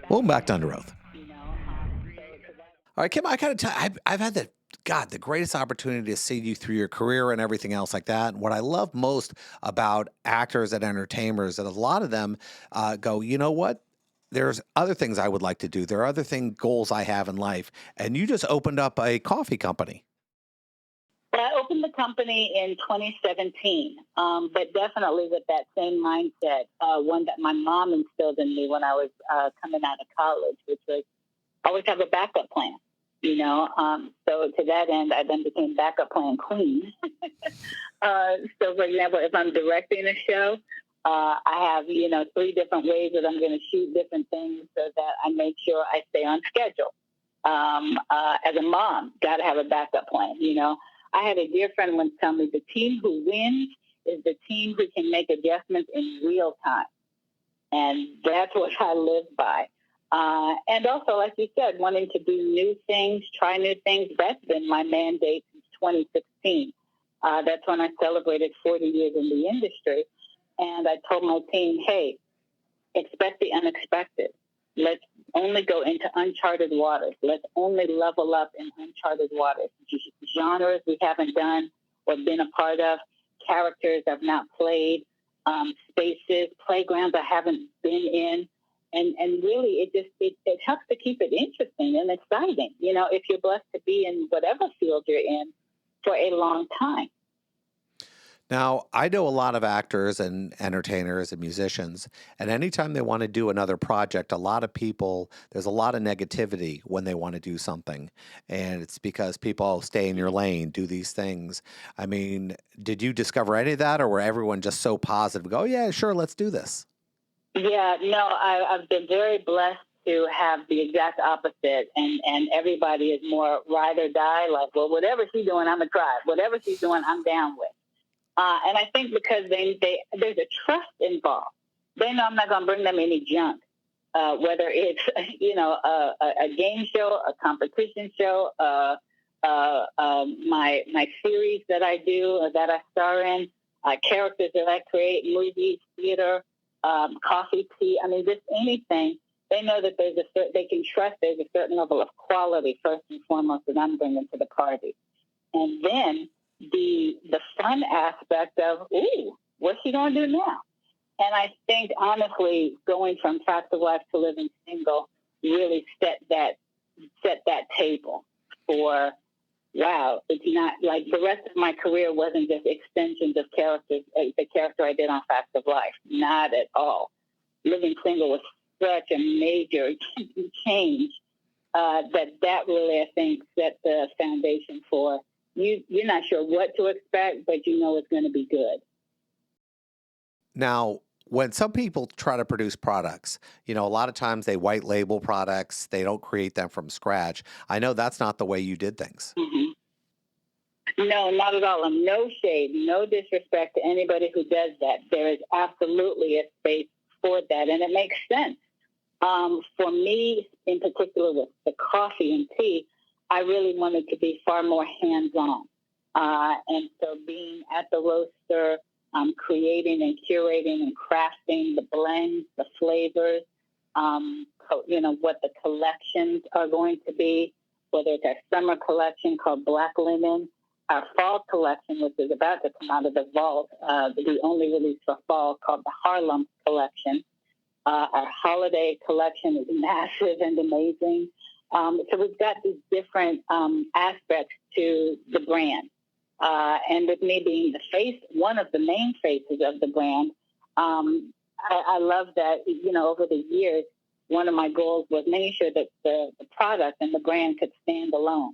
Welcome back to Under Oath. you know. So that. All right, Kim, I gotta tell I've had the greatest opportunity to see you through your career and everything else like that. And what I love most about actors and entertainers that a lot of them go, you know what? There's other things I would like to do. There are other goals I have in life. And you just opened up a coffee company. Well, I opened the company in 2017, but definitely with that same mindset, one that my mom instilled in me when I was coming out of college, which was always have a backup plan. So to that end, I then became backup plan queen. So, for example, if I'm directing a show, I have, three different ways that I'm going to shoot different things so that I make sure I stay on schedule. As a mom, got to have a backup plan. I had a dear friend once tell me the team who wins is the team who can make adjustments in real time. And that's what I live by. And also, like you said, wanting to do new things, try new things, that's been my mandate since 2016. That's when I celebrated 40 years in the industry. And I told my team, hey, expect the unexpected. Let's only go into uncharted waters. Let's only level up in uncharted waters. Genres we haven't done or been a part of, characters I've not played, spaces, playgrounds I haven't been in. And really, it helps to keep it interesting and exciting, if you're blessed to be in whatever field you're in for a long time. Now, I know a lot of actors and entertainers and musicians, and anytime they want to do another project, a lot of people, there's a lot of negativity when they want to do something. And it's because people stay in your lane, do these things. I mean, did you discover any of that, or were everyone just so positive? Go, yeah, sure, let's do this. Yeah, no, I've been very blessed to have the exact opposite, and everybody is more ride or die. Like, well, whatever she's doing, I'm gonna try. Whatever she's doing, I'm down with. And I think because there's a trust involved. They know I'm not going to bring them any junk, whether it's a game show, a competition show, my series that I do that I star in, characters that I create, movies, theater, coffee, tea. I mean, just anything. They know that they can trust there's a certain level of quality first and foremost that I'm bringing to the party, and then the fun aspect of, ooh, what's she going to do now? And I think, honestly, going from Fact of Life to Living Single really set that table for, wow, it's not like the rest of my career wasn't just extensions of characters, the character I did on Fact of Life. Not at all. Living Single was such a major change that really, I think, set the foundation for you're not sure what to expect, but you know it's going to be good. Now, when some people try to produce products, a lot of times they white label products, they don't create them from scratch. I know that's not the way you did things. Mm-hmm. No, not at all. And no shade, no disrespect to anybody who does that. There is absolutely a space for that, and it makes sense. For me, in particular, with the coffee and tea, I really wanted to be far more hands-on. And so being at the roaster, creating and curating and crafting the blends, the flavors, what the collections are going to be, whether it's our summer collection called Black Linen, our fall collection, which is about to come out of the vault, the only release for fall called the Harlem collection. Our holiday collection is massive and amazing. So we've got these different aspects to the brand. And with me being the face, one of the main faces of the brand, I love that, over the years, one of my goals was making sure that the product and the brand could stand alone.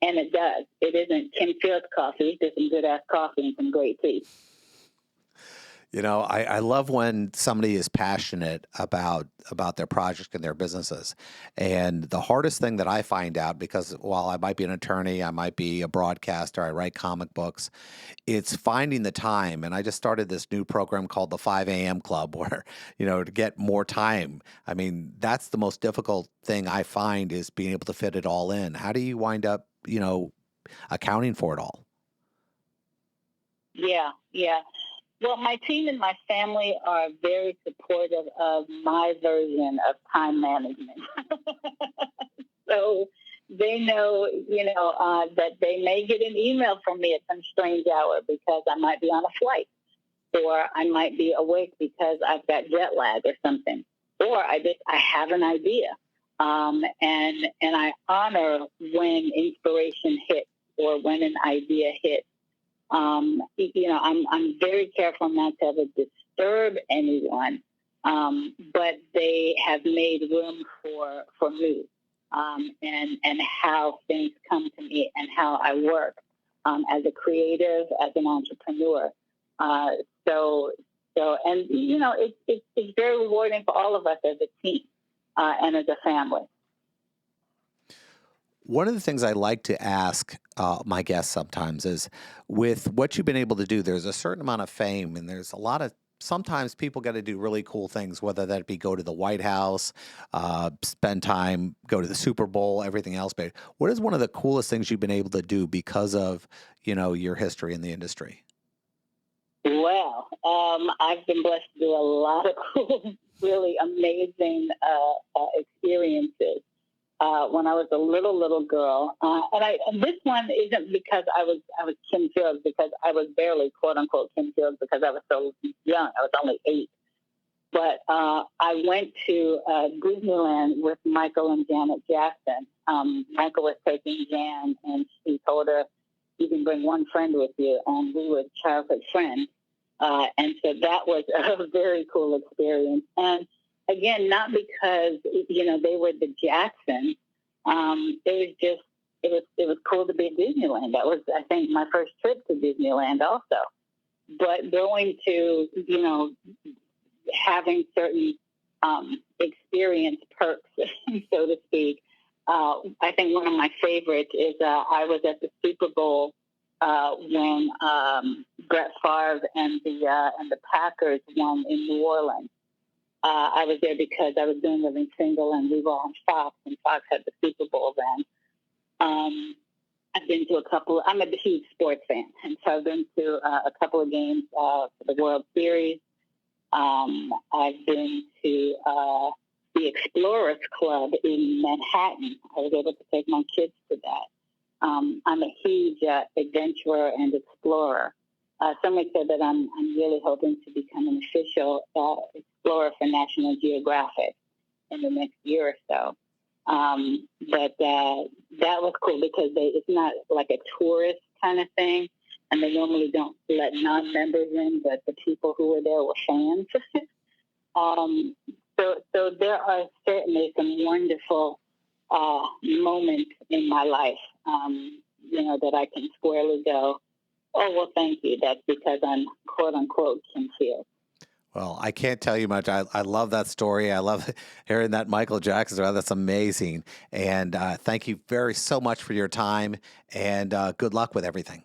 And it does. It isn't Kim Fields coffee. It's some good-ass coffee and some great tea. I love when somebody is passionate about their project and their businesses. And the hardest thing that I find out, because while I might be an attorney, I might be a broadcaster, I write comic books, it's finding the time. And I just started this new program called the 5 a.m. Club where, to get more time. I mean, that's the most difficult thing I find is being able to fit it all in. How do you wind up, accounting for it all? Yeah. Well, my team and my family are very supportive of my version of time management. So they know, that they may get an email from me at some strange hour because I might be on a flight, or I might be awake because I've got jet lag or something, or I have an idea, and I honor when inspiration hits or when an idea hits. I'm very careful not to ever disturb anyone, but they have made room for me, and how things come to me and how I work, as a creative, as an entrepreneur. Uh, so and it's very rewarding for all of us as a team, and as a family. One of the things I like to ask my guests sometimes is, with what you've been able to do, there's a certain amount of fame, and there's a lot of, sometimes people got to do really cool things, whether that be go to the White House, spend time, go to the Super Bowl, everything else. But what is one of the coolest things you've been able to do because of, your history in the industry? Well, I've been blessed to do a lot of cool, really amazing experiences. When I was a little girl, and this one isn't because I was Kim Fields, because I was barely quote unquote Kim Fields because I was so young. I was only 8. But I went to Disneyland with Michael and Janet Jackson. Michael was taking Jan, and he told her, "You can bring one friend with you," and we were childhood friends. And so that was a very cool experience. And again, not because they were the Jacksons. It was just it was cool to be at Disneyland. That was, I think, my first trip to Disneyland also. But going to having certain experience perks, so to speak. I think one of my favorites is I was at the Super Bowl when Brett Favre and the Packers won in New Orleans. I was there because I was doing Living Single, and we were on Fox, and Fox had the Super Bowl then. I've been to a couple. I'm a huge sports fan, and so I've been to a couple of games for the World Series. I've been to the Explorers Club in Manhattan. I was able to take my kids to that. I'm a huge adventurer and explorer. Some would say that I'm really hoping to become an official explorer for National Geographic in the next year or so. But that was cool because it's not like a tourist kind of thing, and they normally don't let non-members in, but the people who were there were fans. So there are certainly some wonderful moments in my life, that I can squarely go, "Oh, well, thank you. That's because I'm quote unquote Kim Fields." Well, I can't tell you much. I love that story. I love hearing that Michael Jackson story. That's amazing. And thank you so much for your time, and good luck with everything.